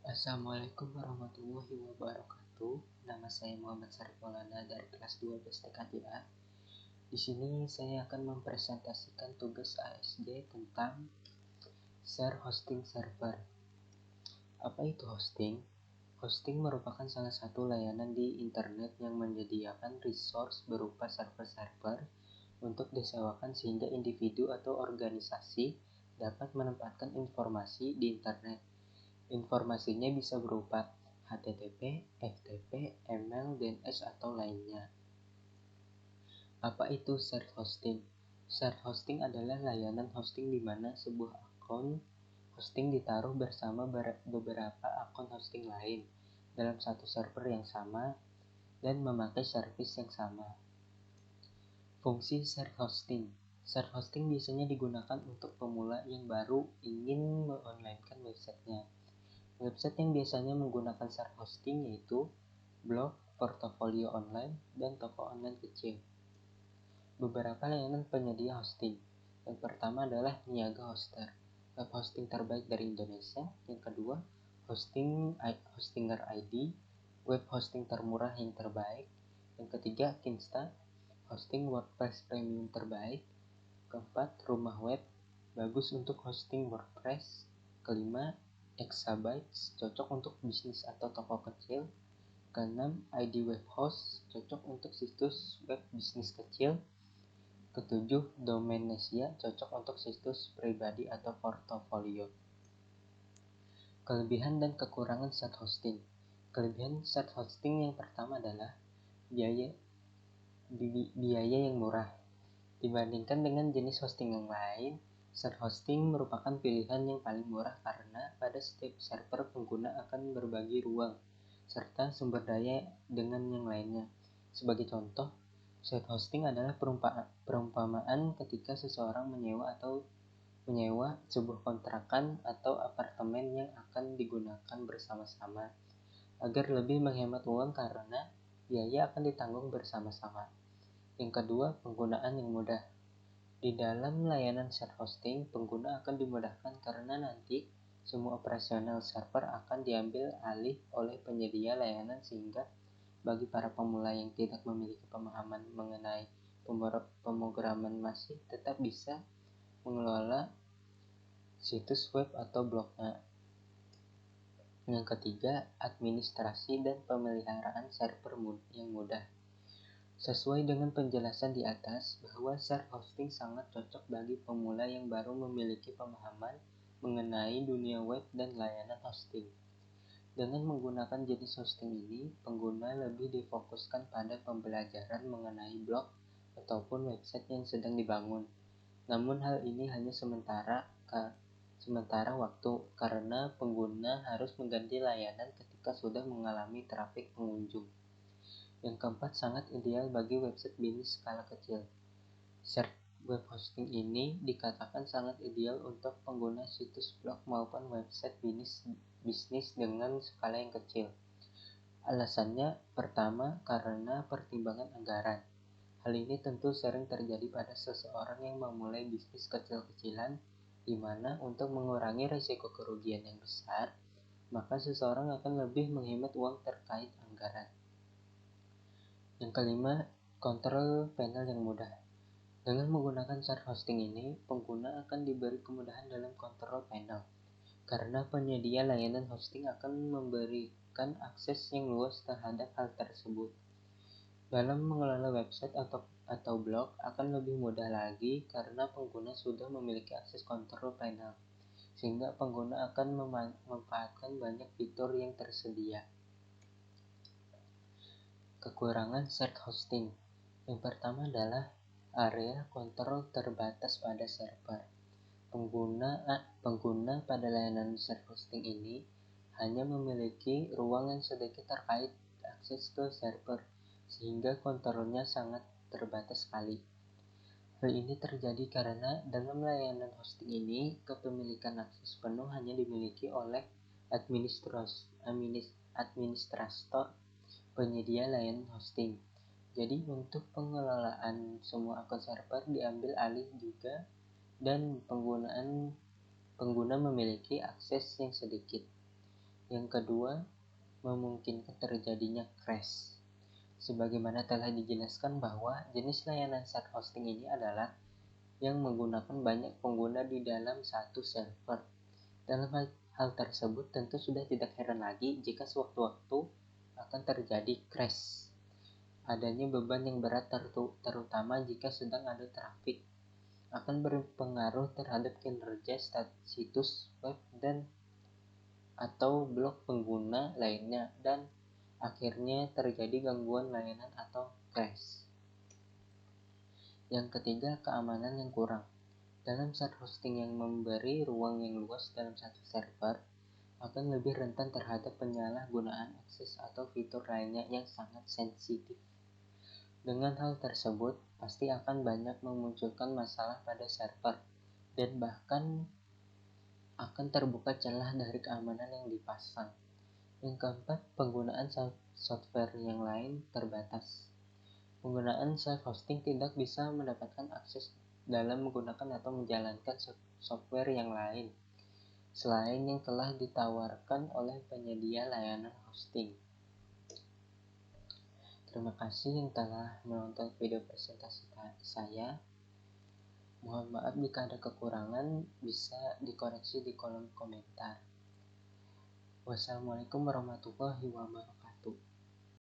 Assalamualaikum warahmatullahi wabarakatuh. Nama saya Muhammad Syarif Maulana dari kelas 12 TKJA. Di sini saya akan mempresentasikan tugas ASD tentang share hosting server. Apa itu hosting? Hosting merupakan salah satu layanan di internet yang menyediakan resource berupa server-server untuk disewakan sehingga individu atau organisasi dapat menempatkan informasi di internet. Informasinya bisa berupa HTTP, FTP, email, DNS, atau lainnya. Apa itu shared hosting? Shared hosting adalah layanan hosting di mana sebuah akun hosting ditaruh bersama beberapa akun hosting lain dalam satu server yang sama dan memakai service yang sama. Fungsi shared hosting. Shared hosting biasanya digunakan untuk pemula yang baru ingin me-onlinekan websitenya. Website yang biasanya menggunakan share hosting yaitu blog, portofolio online, dan toko online kecil. Beberapa layanan penyedia hosting. Yang pertama adalah Niaga Hoster, web hosting terbaik dari Indonesia. Yang kedua, Hostinger ID, web hosting termurah yang terbaik. Yang ketiga, Kinsta, hosting WordPress premium terbaik. Keempat, Rumah Web, bagus untuk hosting WordPress. Kelima, Exabytes, cocok untuk bisnis atau toko kecil. Keenam, ID Web Host, cocok untuk situs web bisnis kecil. Ketujuh, Domainnesia, cocok untuk situs pribadi atau portofolio. Kelebihan dan kekurangan shared hosting. Kelebihan shared hosting yang pertama adalah biaya yang murah. Dibandingkan dengan jenis hosting yang lain, shared hosting merupakan pilihan yang paling murah karena pada setiap server pengguna akan berbagi ruang serta sumber daya dengan yang lainnya. Sebagai contoh, shared hosting adalah perumpamaan ketika seseorang menyewa sebuah kontrakan atau apartemen yang akan digunakan bersama-sama agar lebih menghemat uang karena biaya akan ditanggung bersama-sama. Yang kedua, penggunaan yang mudah. Di dalam layanan shared hosting, pengguna akan dimudahkan karena nanti semua operasional server akan diambil alih oleh penyedia layanan sehingga bagi para pemula yang tidak memiliki pemahaman mengenai pemrograman masih tetap bisa mengelola situs web atau blognya. Yang ketiga, administrasi dan pemeliharaan server yang mudah. Sesuai dengan penjelasan di atas, bahwa share hosting sangat cocok bagi pemula yang baru memiliki pemahaman mengenai dunia web dan layanan hosting. Dengan menggunakan jenis hosting ini, pengguna lebih difokuskan pada pembelajaran mengenai blog ataupun website yang sedang dibangun. Namun hal ini hanya sementara waktu karena pengguna harus mengganti layanan ketika sudah mengalami trafik pengunjung. Yang keempat, sangat ideal bagi website bisnis skala kecil. Shared web hosting ini dikatakan sangat ideal untuk pengguna situs blog maupun website bisnis dengan skala yang kecil. Alasannya, pertama, karena pertimbangan anggaran. Hal ini tentu sering terjadi pada seseorang yang memulai bisnis kecil-kecilan, di mana untuk mengurangi risiko kerugian yang besar, maka seseorang akan lebih menghemat uang terkait anggaran. Yang kelima, kontrol panel yang mudah. Dengan menggunakan shared hosting ini, pengguna akan diberi kemudahan dalam kontrol panel, karena penyedia layanan hosting akan memberikan akses yang luas terhadap hal tersebut. Dalam mengelola website atau blog akan lebih mudah lagi karena pengguna sudah memiliki akses kontrol panel, sehingga pengguna akan memanfaatkan banyak fitur yang tersedia. Kekurangan shared hosting. Yang pertama adalah area kontrol terbatas pada server. Pengguna pada layanan shared hosting ini hanya memiliki ruang yang sedikit terkait akses ke server, sehingga kontrolnya sangat terbatas sekali. Hal ini terjadi karena dalam layanan hosting ini, kepemilikan akses penuh hanya dimiliki oleh administrator penyedia layanan hosting. Jadi untuk pengelolaan semua akun server diambil alih juga dan pengguna memiliki akses yang sedikit. Yang kedua, memungkinkan terjadinya crash. Sebagaimana telah dijelaskan bahwa jenis layanan site hosting ini adalah yang menggunakan banyak pengguna di dalam satu server. Dalam hal tersebut tentu sudah tidak heran lagi jika sewaktu-waktu akan terjadi crash. Adanya beban yang berat terutama jika sedang ada traffic akan berpengaruh terhadap kinerja situs web dan atau blog pengguna lainnya, dan akhirnya terjadi gangguan layanan atau crash. Yang ketiga, keamanan yang kurang. Dalam site hosting yang memberi ruang yang luas dalam satu server akan lebih rentan terhadap penyalahgunaan akses atau fitur lainnya yang sangat sensitif. Dengan hal tersebut, pasti akan banyak memunculkan masalah pada server dan bahkan akan terbuka celah dari keamanan yang dipasang. Yang keempat, penggunaan software yang lain terbatas. Penggunaan self-hosting tidak bisa mendapatkan akses dalam menggunakan atau menjalankan software yang lain selain yang telah ditawarkan oleh penyedia layanan hosting. Terima kasih yang telah menonton video presentasi saya. Mohon maaf jika ada kekurangan, bisa dikoreksi di kolom komentar. Wassalamualaikum warahmatullahi wabarakatuh.